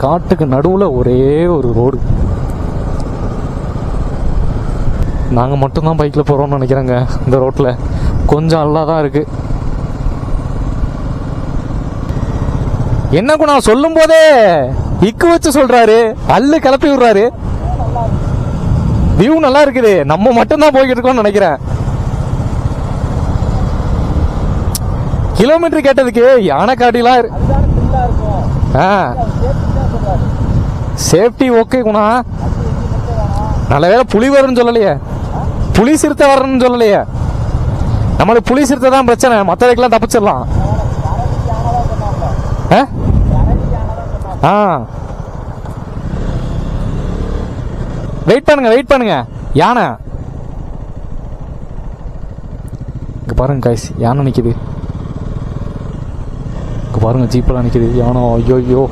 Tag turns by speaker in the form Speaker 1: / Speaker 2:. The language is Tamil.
Speaker 1: காட்டுக்கு நடுவில் ஒரே ஒரு ரோடு. நாங்கள் மட்டும்தான் பைக்கில் போகிறோம்னு நினைக்கிறேங்க. இந்த ரோட்டில் கொஞ்சம் நல்லா தான் இருக்குது. என்ன நான் சொல்லும் போதே இக்கு வச்சு சொல்றாரு, அல்லு கிளப்பி விடுறாரு. வியூ நல்லா இருக்குது, நம்ம மட்டும்தான் போய்கிட்டு இருக்கோம்னு நினைக்கிறேன். கிலோமீட்டர் கேட்டதுக்கு யானை காட்டிலாம் சேஃப்டி ஓகே குணா. நல்ல வேலை புலி வரும்னு சொல்லலையே, புலி சிறுத்தை வரணும்னு சொல்லலையே. நம்மளுக்கு புலி சிறுத்தை தான் பிரச்சனை, மற்றதுக்கெல்லாம் தப்பிச்சிடலாம். வெயிட் பண்ணுங்க யானை இங்க பாருங்க காய்ஸ். யானை நிக்குது இங்க பாருங்க, ஜீப்பெல்லாம் நிக்குது. யானை ஐயோ